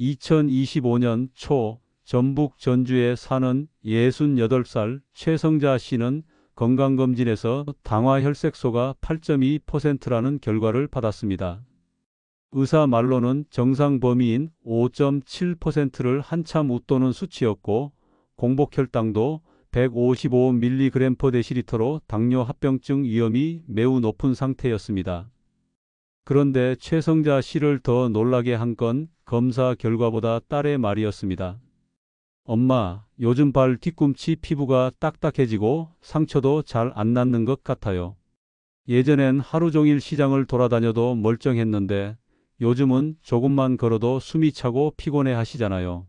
2025년 초 전북 전주에 사는 68살 최성자 씨는 건강검진에서 당화혈색소가 8.2%라는 결과를 받았습니다. 의사 말로는 정상 범위인 5.7%를 한참 웃도는 수치였고 공복혈당도 155mg/dl로 당뇨 합병증 위험이 매우 높은 상태였습니다. 그런데 최성자 씨를 더 놀라게 한 건 검사 결과보다 딸의 말이었습니다. 엄마, 요즘 발 뒤꿈치 피부가 딱딱해지고 상처도 잘 안 낫는 것 같아요. 예전엔 하루 종일 시장을 돌아다녀도 멀쩡했는데 요즘은 조금만 걸어도 숨이 차고 피곤해 하시잖아요.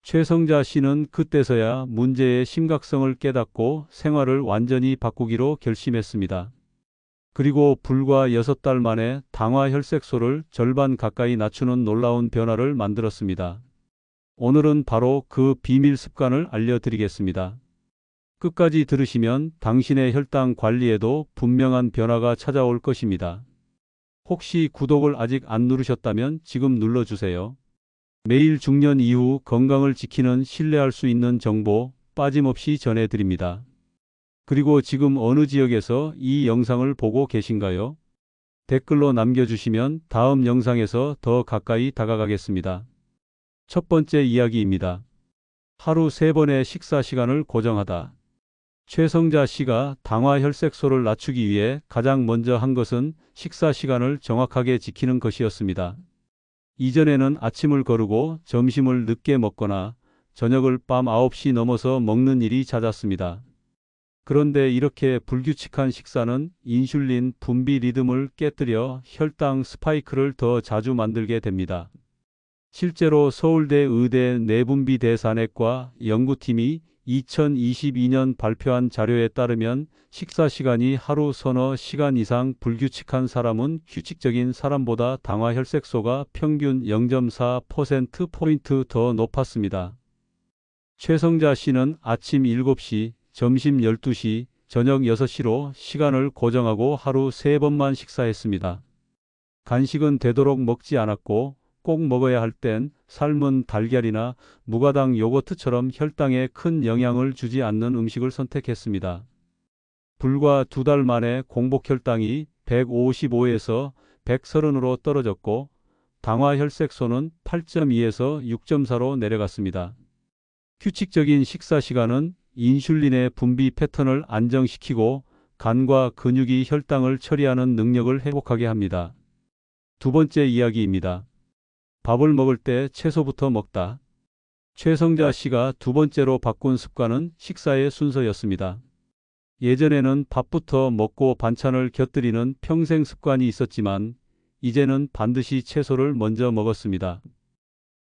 최성자 씨는 그때서야 문제의 심각성을 깨닫고 생활을 완전히 바꾸기로 결심했습니다. 그리고 불과 6달 만에 당화혈색소를 절반 가까이 낮추는 놀라운 변화를 만들었습니다. 오늘은 바로 그 비밀 습관을 알려드리겠습니다. 끝까지 들으시면 당신의 혈당 관리에도 분명한 변화가 찾아올 것입니다. 혹시 구독을 아직 안 누르셨다면 지금 눌러주세요. 매일 중년 이후 건강을 지키는 신뢰할 수 있는 정보 빠짐없이 전해드립니다. 그리고 지금 어느 지역에서 이 영상을 보고 계신가요? 댓글로 남겨주시면 다음 영상에서 더 가까이 다가가겠습니다. 첫 번째 이야기입니다. 하루 3번의 식사 시간을 고정하다. 최성자 씨가 당화혈색소를 낮추기 위해 가장 먼저 한 것은 식사 시간을 정확하게 지키는 것이었습니다. 이전에는 아침을 거르고 점심을 늦게 먹거나 저녁을 밤 9시 넘어서 먹는 일이 잦았습니다. 그런데 이렇게 불규칙한 식사는 인슐린 분비 리듬을 깨뜨려 혈당 스파이크를 더 자주 만들게 됩니다. 실제로 서울대 의대 내분비대사내과 연구팀이 2022년 발표한 자료에 따르면 식사 시간이 하루 서너 시간 이상 불규칙한 사람은 규칙적인 사람보다 당화혈색소가 평균 0.4%포인트 더 높았습니다. 최성자 씨는 아침 7시, 점심 12시, 저녁 6시로 시간을 고정하고 하루 3번만 식사했습니다. 간식은 되도록 먹지 않았고 꼭 먹어야 할 땐 삶은 달걀이나 무가당 요거트처럼 혈당에 큰 영향을 주지 않는 음식을 선택했습니다. 불과 2달 만에 공복혈당이 155에서 130으로 떨어졌고 당화혈색소는 8.2에서 6.4로 내려갔습니다. 규칙적인 식사 시간은 인슐린의 분비 패턴을 안정시키고 간과 근육이 혈당을 처리하는 능력을 회복하게 합니다. 두 번째 이야기입니다. 밥을 먹을 때 채소부터 먹다. 최성자 씨가 두 번째로 바꾼 습관은 식사의 순서였습니다. 예전에는 밥부터 먹고 반찬을 곁들이는 평생 습관이 있었지만 이제는 반드시 채소를 먼저 먹었습니다.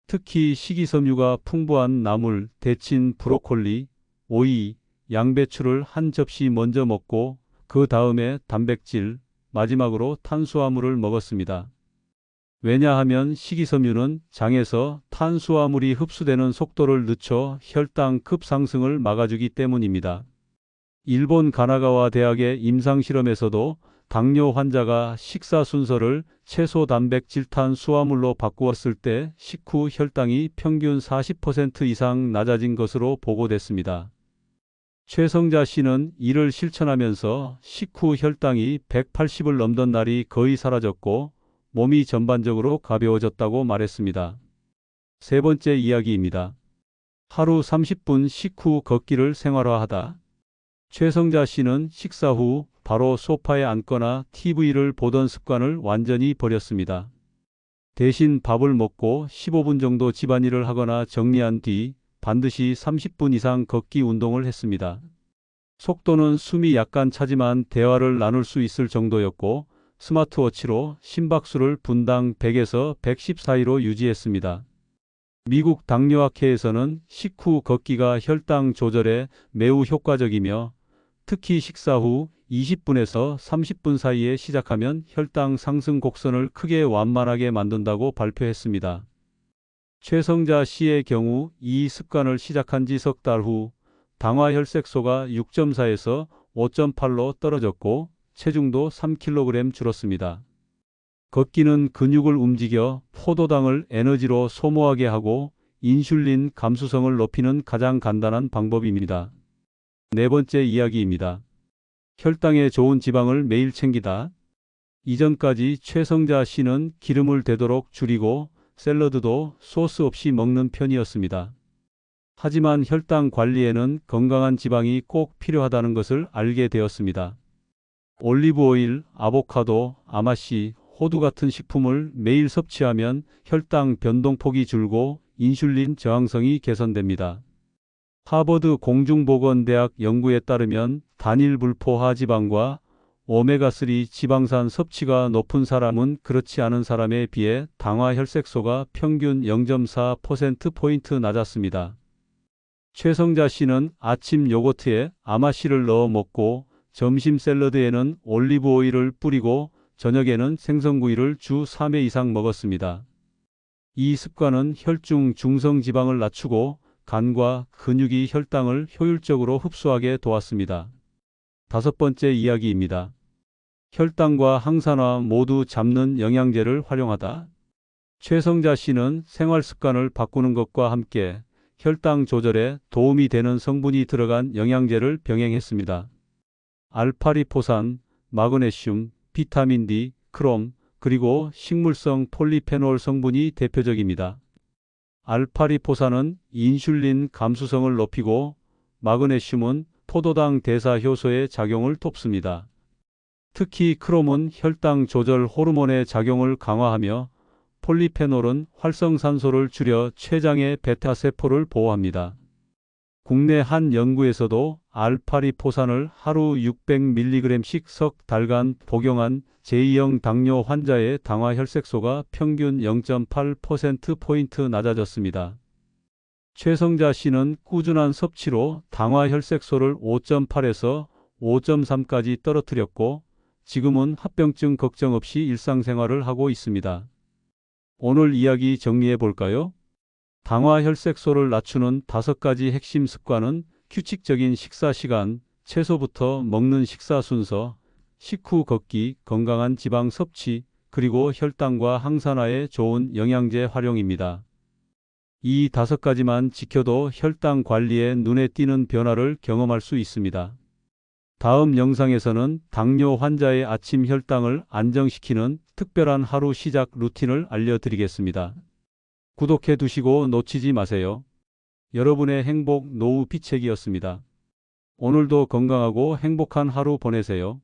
특히 식이섬유가 풍부한 나물, 데친 브로콜리, 오이, 양배추를 한 접시 먼저 먹고 그 다음에 단백질, 마지막으로 탄수화물을 먹었습니다. 왜냐하면 식이섬유는 장에서 탄수화물이 흡수되는 속도를 늦춰 혈당 급상승을 막아주기 때문입니다. 일본 가나가와 대학의 임상실험에서도 당뇨 환자가 식사 순서를 채소 단백질 탄수화물로 바꾸었을 때 식후 혈당이 평균 40% 이상 낮아진 것으로 보고됐습니다. 최성자 씨는 이를 실천하면서 식후 혈당이 180을 넘던 날이 거의 사라졌고 몸이 전반적으로 가벼워졌다고 말했습니다. 세 번째 이야기입니다. 하루 30분 식후 걷기를 생활화하다. 최성자 씨는 식사 후 바로 소파에 앉거나 TV를 보던 습관을 완전히 버렸습니다. 대신 밥을 먹고 15분 정도 집안일을 하거나 정리한 뒤 반드시 30분 이상 걷기 운동을 했습니다. 속도는 숨이 약간 차지만 대화를 나눌 수 있을 정도였고 스마트워치로 심박수를 분당 100에서 110 사이로 유지했습니다. 미국 당뇨학회에서는 식후 걷기가 혈당 조절에 매우 효과적이며 특히 식사 후 20분에서 30분 사이에 시작하면 혈당 상승 곡선을 크게 완만하게 만든다고 발표했습니다. 최성자 씨의 경우 이 습관을 시작한 지 석 달 후 당화혈색소가 6.4에서 5.8로 떨어졌고 체중도 3kg 줄었습니다. 걷기는 근육을 움직여 포도당을 에너지로 소모하게 하고 인슐린 감수성을 높이는 가장 간단한 방법입니다. 네 번째 이야기입니다. 혈당에 좋은 지방을 매일 챙기다. 이전까지 최성자 씨는 기름을 되도록 줄이고 샐러드도 소스 없이 먹는 편이었습니다. 하지만 혈당 관리에는 건강한 지방이 꼭 필요하다는 것을 알게 되었습니다. 올리브 오일, 아보카도, 아마씨, 호두 같은 식품을 매일 섭취하면 혈당 변동폭이 줄고 인슐린 저항성이 개선됩니다. 하버드 공중보건대학 연구에 따르면 단일 불포화 지방과 오메가3 지방산 섭취가 높은 사람은 그렇지 않은 사람에 비해 당화 혈색소가 평균 0.4%포인트 낮았습니다. 최성자 씨는 아침 요거트에 아마씨를 넣어 먹고 점심 샐러드에는 올리브 오일을 뿌리고 저녁에는 생선구이를 주 3회 이상 먹었습니다. 이 습관은 혈중 중성 지방을 낮추고 간과 근육이 혈당을 효율적으로 흡수하게 도왔습니다. 다섯 번째 이야기입니다. 혈당과 항산화 모두 잡는 영양제를 활용하다. 최성자 씨는 생활 습관을 바꾸는 것과 함께 혈당 조절에 도움이 되는 성분이 들어간 영양제를 병행했습니다. 알파리포산, 마그네슘, 비타민 D, 크롬, 그리고 식물성 폴리페놀 성분이 대표적입니다. 알파리포산은 인슐린 감수성을 높이고 마그네슘은 포도당 대사 효소의 작용을 돕습니다. 특히 크롬은 혈당 조절 호르몬의 작용을 강화하며 폴리페놀은 활성산소를 줄여 췌장의 베타세포를 보호합니다. 국내 한 연구에서도 알파리포산을 하루 600mg씩 석 달간 복용한 제2형 당뇨 환자의 당화 혈색소가 평균 0.8%포인트 낮아졌습니다. 최성자 씨는 꾸준한 섭취로 당화 혈색소를 5.8에서 5.3까지 떨어뜨렸고 지금은 합병증 걱정 없이 일상생활을 하고 있습니다. 오늘 이야기 정리해 볼까요? 당화 혈색소를 낮추는 5가지 핵심 습관은 규칙적인 식사 시간, 채소부터 먹는 식사 순서, 식후 걷기, 건강한 지방 섭취, 그리고 혈당과 항산화에 좋은 영양제 활용입니다. 이 5가지만 지켜도 혈당 관리에 눈에 띄는 변화를 경험할 수 있습니다. 다음 영상에서는 당뇨 환자의 아침 혈당을 안정시키는 특별한 하루 시작 루틴을 알려드리겠습니다. 구독해 두시고 놓치지 마세요. 여러분의 행복 노후 비책이었습니다. 오늘도 건강하고 행복한 하루 보내세요.